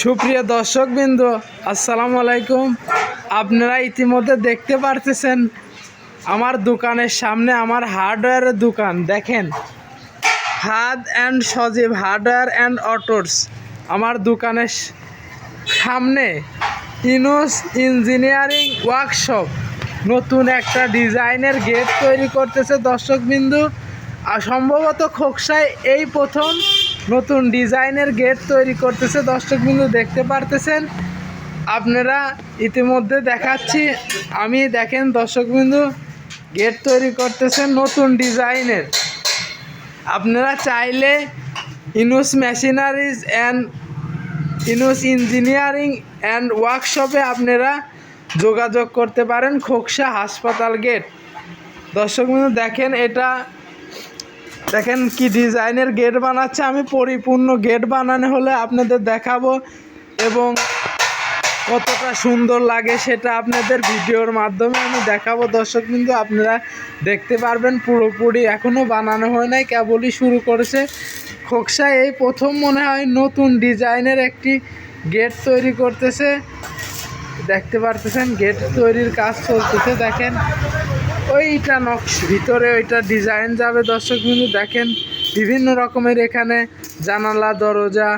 সুপ্রিয় দর্শকবৃন্দ, আসসালামু আলাইকুম। আপনারা ইতিমধ্যে দেখতে পারতেছেন আমার দোকানের সামনে আমার হার্ডওয়্যারের দোকান। দেখেন, Fahad and Sajib hardware and autos. আমার দোকানের সামনে ইউনুস ইঞ্জিনিয়ারিং ওয়ার্কশপ নতুন একটা ডিজাইনের গেট তৈরি করতেছে দর্শকবৃন্দ। আর সম্ভবত খোকসায় এই প্রথম নতুন ডিজাইনের গেট তৈরি করতেছে দর্শকবৃন্দ, দেখতে পারতেছেন আপনারা। ইতিমধ্যে দেখাচ্ছি আমি, দেখেন দর্শকবৃন্দ, গেট তৈরি করতেছেন নতুন ডিজাইনের। আপনারা চাইলে Yunus machineries and Yunus engineering and ওয়ার্কশপে আপনারা যোগাযোগ করতে পারেন। খোকসা হাসপাতাল গেট। দর্শকবৃন্দ দেখেন, এটা দেখেন কি ডিজাইনের গেট বানাচ্ছে। আমি পরিপূর্ণ গেট বানানো হলে আপনাদের দেখাবো এবং কতটা সুন্দর লাগে সেটা আপনাদের ভিডিওর মাধ্যমে আমি দেখাবো দর্শকবৃন্দ। আপনারা দেখতে পারবেন পুরোপুরি এখনও বানানো হয় নাই, কেবলই শুরু করেছে। খোকসায় এই প্রথম মনে হয় নতুন ডিজাইনের একটি গেট তৈরি করতেছে। দেখতে পারতেছেন গেট তৈরির কাজ চলতেছে। দেখেন ওইটা নকশ ভিতরে ওইটা ডিজাইন যাবে দর্শকবৃন্দ। দেখেন বিভিন্ন রকমের এখানে জানালা, দরজা,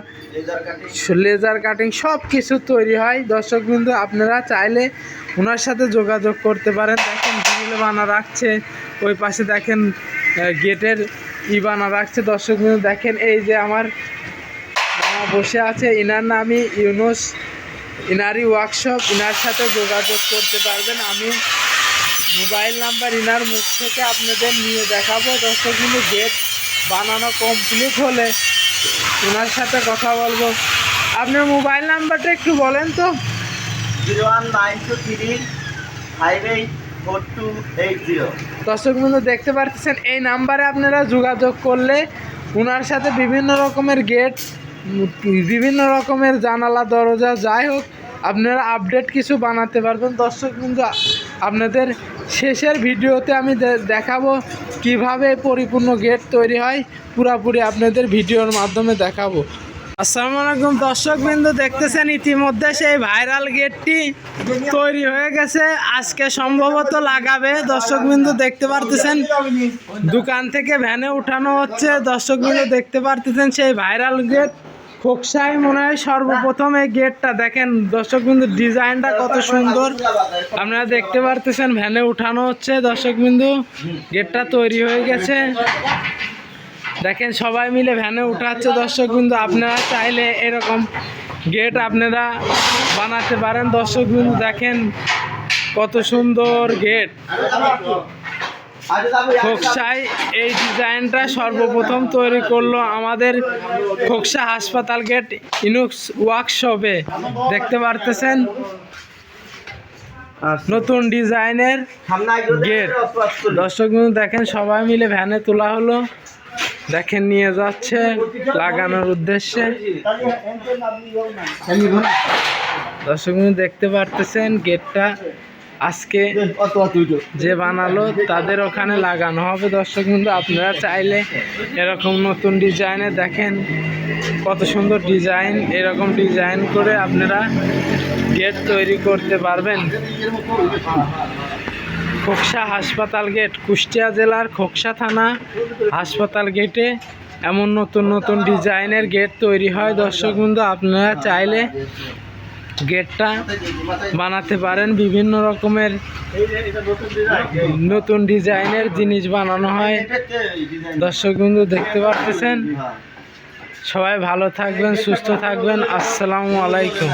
লেজার কাটিং সব কিছু তৈরি হয় দর্শকবৃন্দ। আপনারা চাইলে ওনার সাথে যোগাযোগ করতে পারেন। দেখেন গ্রিল বানা রাখছে, ওই পাশে দেখেন গেটের বানা রাখছে দর্শকবৃন্দ। দেখেন এই যে আমার বসে আছে, ইনার নামই ইউনুস ইনারি ওয়ার্কশপ। ইনার সাথে যোগাযোগ করতে পারবেন। আমি মোবাইল নাম্বার ইনার মুখ থেকে আপনাদের নিয়ে দেখাবো দর্শকবৃন্দ। গেট বানানো কমপ্লিট হলে ওনার সাথে কথা বলবো। আপনার মোবাইল নাম্বারটা একটু বলেন তো। 01923584280। দর্শকবৃন্দ দেখতে পাচ্ছেন এই নাম্বারে আপনারা যোগাযোগ করলে ওনার সাথে বিভিন্ন রকমের গেট, বিভিন্ন রকমের জানালা, দরজা, যাই হোক আপনারা আপডেট কিছু বানাতে পারবেন দর্শকবৃন্দ। আপনাদের শেষের ভিডিওতে আমি দেখাবো কিভাবে পরিপূর্ণ গেট তৈরি হয়, পুরাপুরি আপনাদের ভিডিওর মাধ্যমে দেখাবো। আসসালামু আলাইকুম দর্শকবৃন্দ, দেখতেছেন ইতিমধ্যে সেই ভাইরাল গেটটি তৈরি হয়ে গেছে। আজকে সম্ভবত লাগাবে দর্শকবৃন্দ। দেখতে পারতেছেন দোকান থেকে ভ্যানে উঠানো হচ্ছে দর্শকবৃন্দ। দেখতে পারতেছেন সেই ভাইরাল গেট। খোকসায় মনে হয় সর্বপ্রথম এই গেটটা। দেখেন দর্শকবৃন্দ ডিজাইনটা কত সুন্দর। আপনারা দেখতে পারতেছেন ভ্যানে উঠানো হচ্ছে দর্শকবৃন্দ। গেটটা তৈরি হয়ে গেছে। দেখেন সবাই মিলে ভ্যানে উঠাচ্ছে দর্শকবৃন্দ। আপনারা চাইলে এরকম গেট আপনারা বানাতে পারেন দর্শকবৃন্দ। দেখেন কত সুন্দর গেট। খোকসায় এই ডিজাইনটা সর্বপ্রথম তৈরি করলো আমাদের খোকসা হাসপাতাল গেট ইউনুস ওয়ার্কশপে। দেখতে পারতেছেন নতুন ডিজাইনের গেট দর্শকবৃন্দ। দেখেন সবাই মিলে ভ্যানে তোলা হলো, দেখেন নিয়ে যাচ্ছে লাগানোর উদ্দেশ্যে। দর্শকবৃন্দ দেখতে পারতেছেন গেটটা আজকে যে বানালো তাদের ওখানে লাগানো হবে দর্শকবৃন্দ। আপনারা চাইলে এরকম নতুন ডিজাইনে, দেখেন কত সুন্দর ডিজাইন, এরকম ডিজাইন করে আপনারা গেট তৈরি করতে পারবেন। খোকসা হাসপাতাল গেট, কুষ্টিয়া জেলার খোকসা থানা হাসপাতাল গেটে এমন নতুন নতুন ডিজাইনের গেট তৈরি হয় দর্শকবৃন্দ। আপনারা চাইলে গেটটা বানাতে পারেন। বিভিন্ন রকমের নতুন ডিজাইনের জিনিস বানানো হয় দর্শকবৃন্দ। দেখতে পাচ্ছেন। সবাই ভালো থাকবেন, সুস্থ থাকবেন। আসসালামু আলাইকুম।